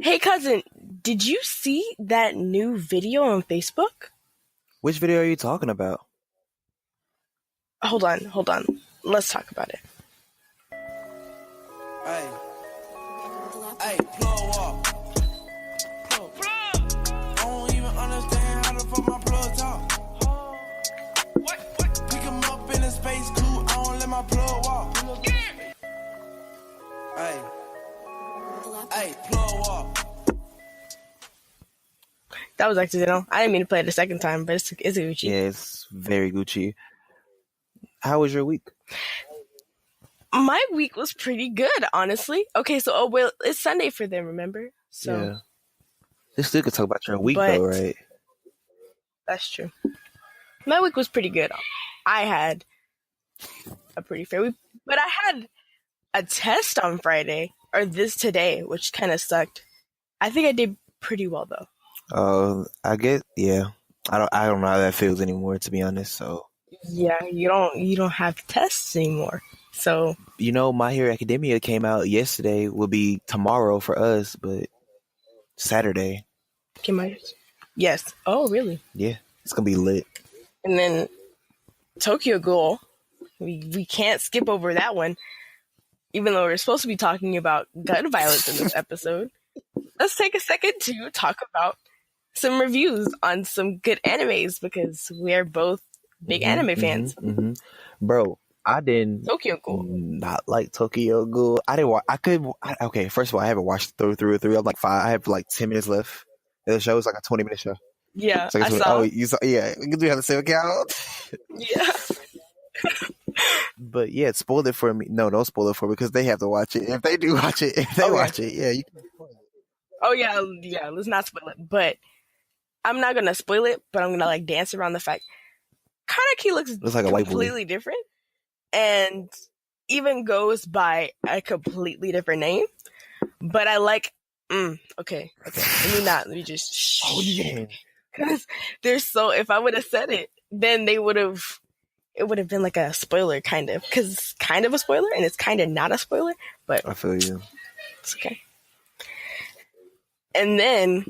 Hey, cousin, did you see that new video on Facebook? Which video are you talking about? Hold on. Let's talk about it. Hey, plug walk. I don't even understand how the fuck my plug talk. What? Pick him up in a space coupe, I don't let my plug walk. Hey, plug walk. That was accidental. I didn't mean to play it a second time, but it's Gucci. Yeah, it's very Gucci. How was your week? My week was pretty good, honestly. Okay, so it's Sunday for them, remember? So yeah. This still could talk about your week, but though, right? That's true. My week was pretty good. I had a pretty fair week, but I had a test on Friday, or today, which kind of sucked. I think I did pretty well, though. I get, yeah. I don't know how that feels anymore, to be honest. So yeah, you don't have tests anymore. So My Hero Academia came out yesterday. Will be tomorrow for us, but Saturday. Yes. Oh, really? Yeah, it's gonna be lit. And then Tokyo Ghoul. We can't skip over that one, even though we're supposed to be talking about gun violence in this episode. Let's take a second to talk about some reviews on some good animes because we are both big anime fans. Bro, I didn't Tokyo Ghoul. not like Tokyo Ghoul. I didn't watch. Okay, first of all, I haven't watched through. I'm like 5. I have like 10 minutes left. The show is like a 20-minute show. Yeah, so I saw. Oh, you saw? Yeah, we do have the same account. Yeah. But yeah, spoil it for me. No, don't spoil it for me because they have to watch it. If they do watch it, watch it, yeah, you can spoil it. Oh yeah. Let's not spoil it. But I'm not gonna spoil it. But I'm gonna like dance around the fact Kaneki looks like a completely different, and even goes by a completely different name. But I like. Okay. Let me just. Oh yeah. Because if I would have said it, then it would have been like a spoiler, kind of. Because it's kind of a spoiler, and it's kind of not a spoiler. But I feel you. It's okay. And then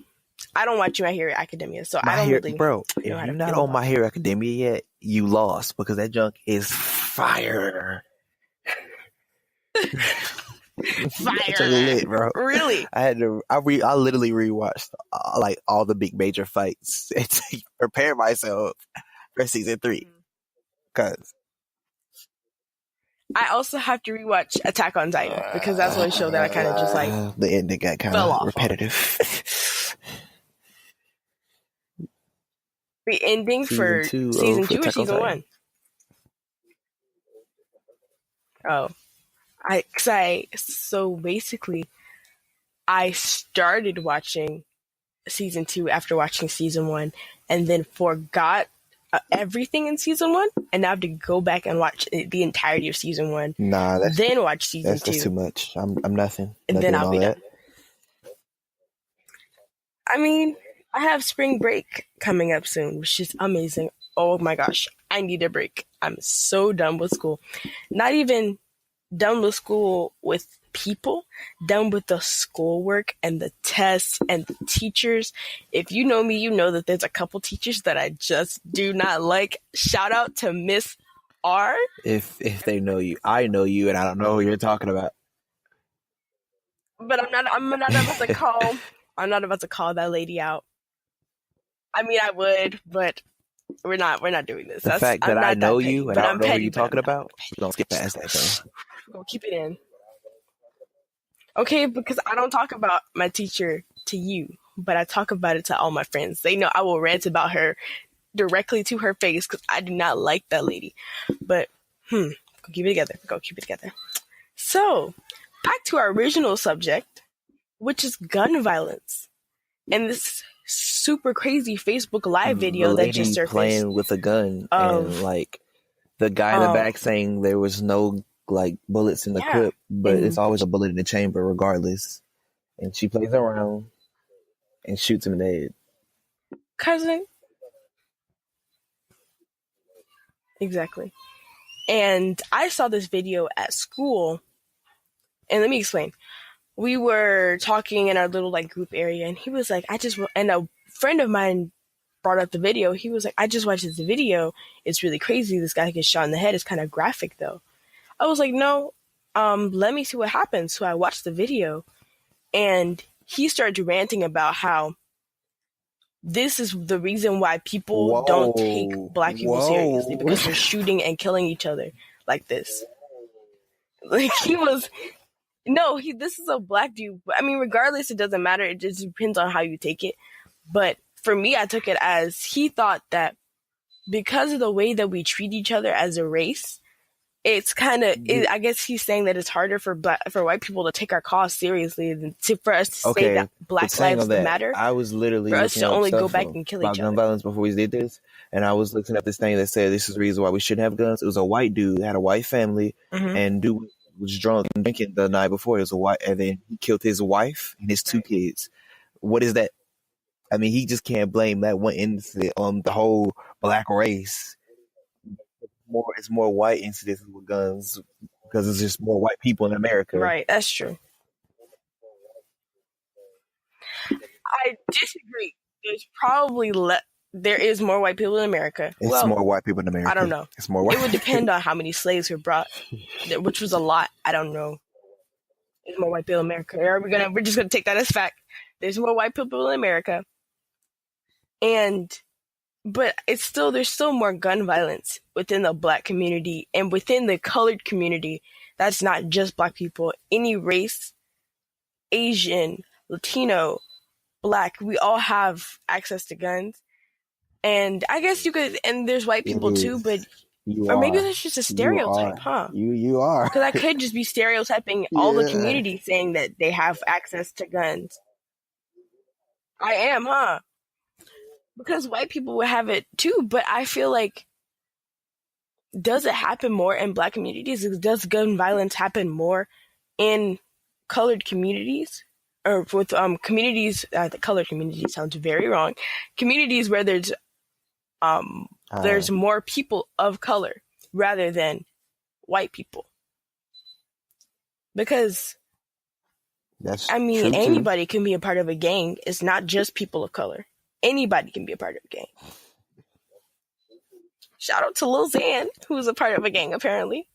I don't watch My Hero Academia, so I don't really. Bro, if you're not on My Hero Academia yet, you lost because that junk is fire. Fire, lit, bro. Really? I literally rewatched like all the big major fights to prepare myself for season 3. Cause I also have to rewatch Attack on Titan because that's one show that I kind of just like. The ending got kind of repetitive. The ending for season 2 or season 1? Oh. So basically, I started watching season 2 after watching season 1 and then forgot everything in season 1 and now I have to go back and watch the entirety of season 1. Nah, then watch season 2. That's too much. I'm nothing. And then I'll be done. I mean, I have spring break coming up soon, which is amazing. Oh my gosh, I need a break. I'm so done with school. Not even done with school with people, done with the schoolwork and the tests and the teachers. If you know me, you know that there's a couple teachers that I just do not like. Shout out to Miss R. If they know you, I know you, and I don't know who you're talking about. But I'm not about to call. I'm not about to call that lady out. I mean, I would, but we're not doing this. The fact that I know you and I don't know who you're talking about, we're gonna skip past that though. We're gonna keep it in. Okay, because I don't talk about my teacher to you, but I talk about it to all my friends. They know I will rant about her directly to her face because I do not like that lady. But, go keep it together. So, back to our original subject, which is gun violence. And this super crazy Facebook Live video that just surfaced. Playing with a gun and like the guy in the back saying there was no like bullets in the clip, but it's always a bullet in the chamber regardless. And she plays around and shoots him in the head. Cousin, Exactly. And I saw this video at school, and let me explain. We were talking in our little like group area, and he was like, and a friend of mine brought up the video. He was like, I just watched this video. It's really crazy. This guy gets shot in the head. It's kind of graphic though. I was like, no, let me see what happens. So I watched the video, and he started ranting about how this is the reason why people don't take black people seriously, because they're shooting and killing each other like this. Like this is a black dude. I mean, regardless, it doesn't matter. It just depends on how you take it. But for me, I took it as he thought that because of the way that we treat each other as a race, it's kind of, I guess he's saying that it's harder for white people to take our cause seriously than for us to say that black lives matter. I was literally for us to only go back and kill each other. Gun violence before we did this, and I was looking at this thing that said this is the reason why we shouldn't have guns. It was a white dude that had a white family, and dude was drunk and drinking the night before. It was a white, and then he killed his wife and his 2 kids. What is that? I mean, he just can't blame that one incident on the whole black race. It's more white incidents with guns because it's just more white people in America. Right, that's true. I disagree. There's probably there is more white people in America. It's more white people in America. I don't know. It's more white. It would depend on how many slaves were brought, which was a lot. I don't know. There's more white people in America. We're just gonna take that as fact. There's more white people in America, but there's still more gun violence within the black community and within the colored community. That's not just black people. Any race, Asian, Latino, black, we all have access to guns. And I guess you could, and there's white people too, but maybe that's just a stereotype, huh? You are. Because I could just be stereotyping all the community saying that they have access to guns. I am, huh? Because white people would have it too, but I feel like, does it happen more in black communities? Does gun violence happen more in colored communities? Or with communities, the colored community sounds very wrong. Communities where there's more people of color rather than white people. Because, anybody can be a part of a gang. It's not just people of color. Anybody can be a part of a gang. Shout out to Lil Xan, who's a part of a gang, apparently.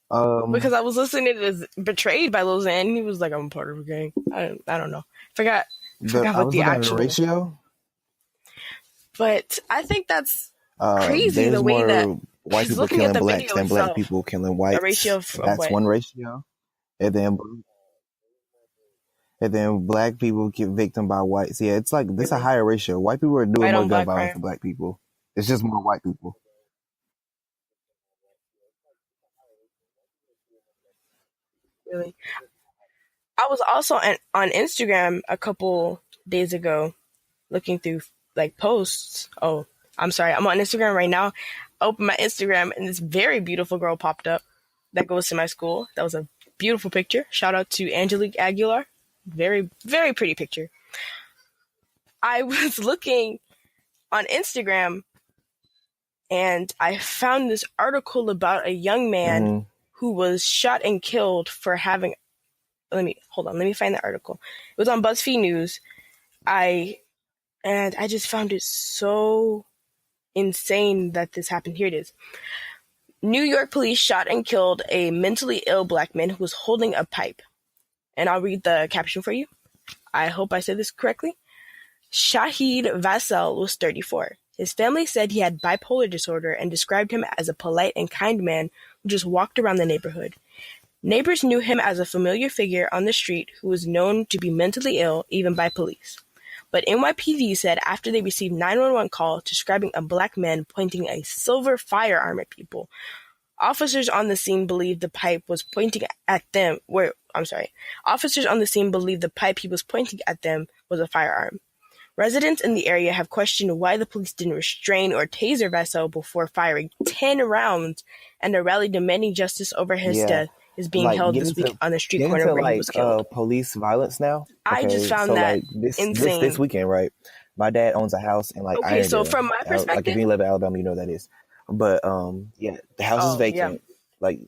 Because I was listening to this Betrayed by Lil Xan, and he was like, I'm a part of a gang. I don't know. Forgot what the actual ratio. But I think that's crazy the way that white people killing blacks than black people killing whites. The ratio of that's what? One ratio. And then black people get victim by whites. Yeah, it's like this a higher ratio. White people are doing more gun violence than black people. It's just more white people. Really? I was also on Instagram a couple days ago looking through like posts. Oh, I'm sorry. I'm on Instagram right now. I opened my Instagram and this very beautiful girl popped up that goes to my school. That was a beautiful picture. Shout out to Angelique Aguilar. Very, very pretty picture. I was looking on Instagram and I found this article about a young man who was shot and killed for having... Let me find the article. It was on BuzzFeed News. I just found it so insane that this happened. Here it is. New York police shot and killed a mentally ill black man who was holding a pipe. And I'll read the caption for you. I hope I said this correctly. Shahid Vassell was 34. His family said he had bipolar disorder and described him as a polite and kind man who just walked around the neighborhood. Neighbors knew him as a familiar figure on the street who was known to be mentally ill, even by police. But NYPD said after they received 911 call describing a black man pointing a silver firearm at people, officers on the scene believed the pipe was pointing at them. Officers on the scene believed the pipe he was pointing at them was a firearm. Residents in the area have questioned why the police didn't restrain or taser Vassell before firing 10 rounds, and a rally demanding justice over his death is being held this week on the street corner where he was killed. Police violence now. I just found that insane. This weekend, right? My dad owns a house, and so from my perspective, if you live in Alabama, you know what that is. But yeah, the house is Oh, yeah. vacant. Like,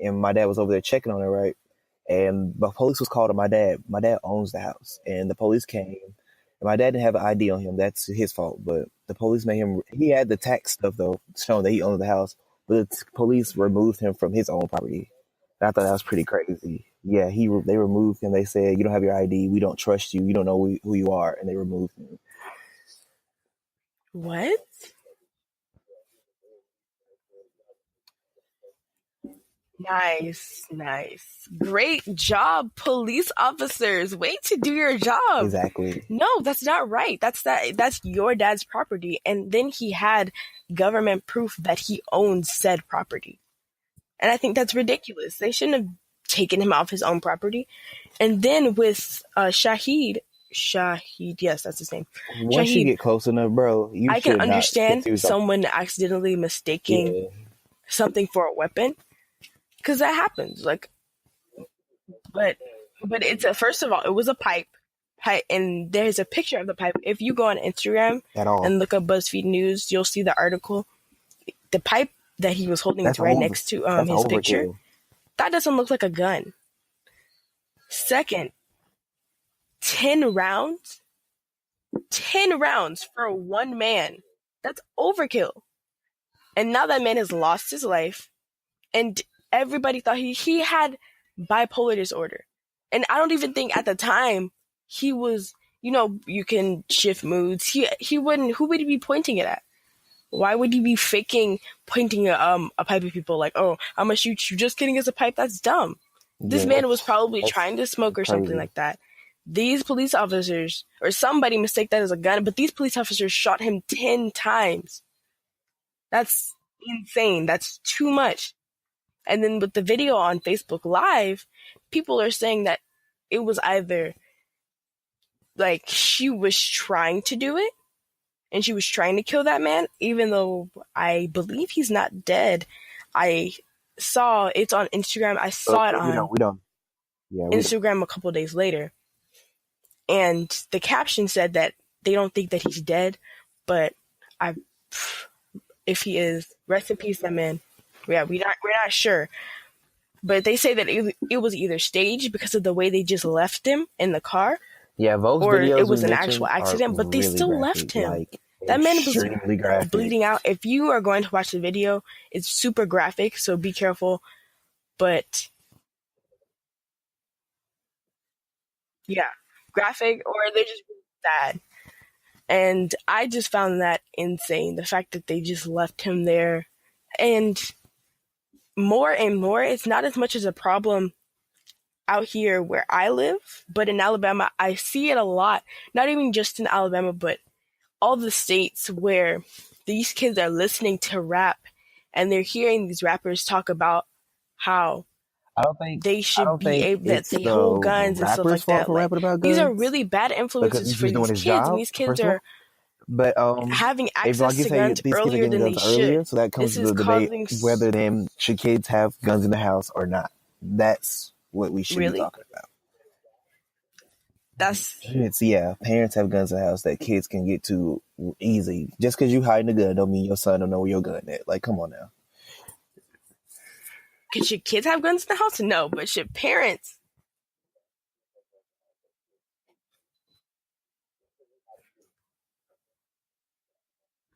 and my dad was over there checking on it, right? And the police was called to my dad. My dad owns the house, and the police came. And my dad didn't have an ID on him. That's his fault. But the police made him. He had the tax stuff though, showing that he owned the house. But the police removed him from his own property. And I thought that was pretty crazy. Yeah, they removed him. They said, "You don't have your ID. We don't trust you. You don't know who you are," and they removed him. What? Nice. Great job, police officers. Way to do your job. Exactly. No, that's not right. That's your dad's property. And then he had government proof that he owns said property. And I think that's ridiculous. They shouldn't have taken him off his own property. And then with Shahid, yes, that's his name. Once Shahid, you get close enough, bro, I can understand someone accidentally mistaking something for a weapon. Because that happens, like, but first of all, it was a pipe, and there's a picture of the pipe. If you go on Instagram and look up BuzzFeed News, you'll see the article. The pipe that he was holding is right next to his picture. That doesn't look like a gun. Second, 10 rounds for one man. That's overkill. And now that man has lost his life, and everybody thought he had bipolar disorder. And I don't even think at the time he was, you can shift moods. He wouldn't, who would he be pointing it at? Why would he be pointing a pipe at people like, oh, I'm going to shoot you. Just kidding, it's a pipe. That's dumb. This man was probably trying to smoke or something like that. These police officers, or somebody mistake that as a gun, but these police officers shot him 10 times. That's insane. That's too much. And then with the video on Facebook Live, people are saying that it was either like she was trying to do it and she was trying to kill that man, even though I believe he's not dead. I saw it's on Instagram. I saw it on Instagram a couple of days later. And the caption said that they don't think that he's dead, but if he is, rest in peace, that man. Yeah, we're not sure. But they say that it was either staged because of the way they just left him in the car. Yeah, those or videos it was an actual accident, but they still left him. Like, that man was bleeding out. If you are going to watch the video, it's super graphic, so be careful. But yeah, graphic, or they're just sad. And I just found that insane. The fact that they just left him there. And more, it's not as much as a problem out here where I live, but in Alabama, I see it a lot. Not even just in Alabama, but all the states where these kids are listening to rap and they're hearing these rappers talk about how they should be able that they hold guns and stuff like that. Like, these are really bad influences for these kids, and these kids are having access to guns earlier than they should. So that comes to the debate whether should kids have guns in the house or not. That's what we should be talking about. Parents have guns in the house that kids can get to easy. Just because you hiding a gun don't mean your son don't know where your gun is. Like, come on now. Should kids have guns in the house? No, but should parents?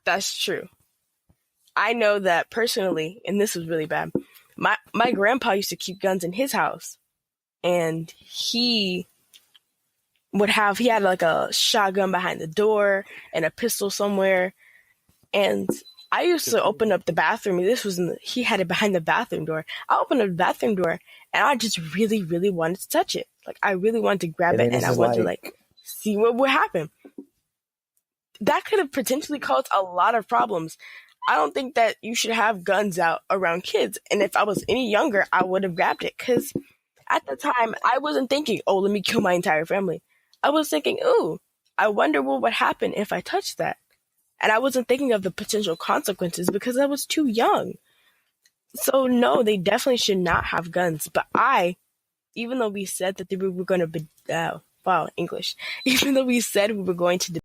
That's true. I know that personally, and this was really bad. My grandpa used to keep guns in his house, and he had like a shotgun behind the door and a pistol somewhere. And I used to open up the bathroom. He had it behind the bathroom door. I opened up the bathroom door, and I just really, really wanted to touch it. Like, I really wanted to grab it, and I wanted to see what would happen. That could have potentially caused a lot of problems. I don't think that you should have guns out around kids. And if I was any younger, I would have grabbed it. Because at the time, I wasn't thinking, oh, let me kill my entire family. I was thinking, ooh, I wonder what would happen if I touched that. And I wasn't thinking of the potential consequences because I was too young. So no, they definitely should not have guns. But even though we said that we were going to even though we said we were going to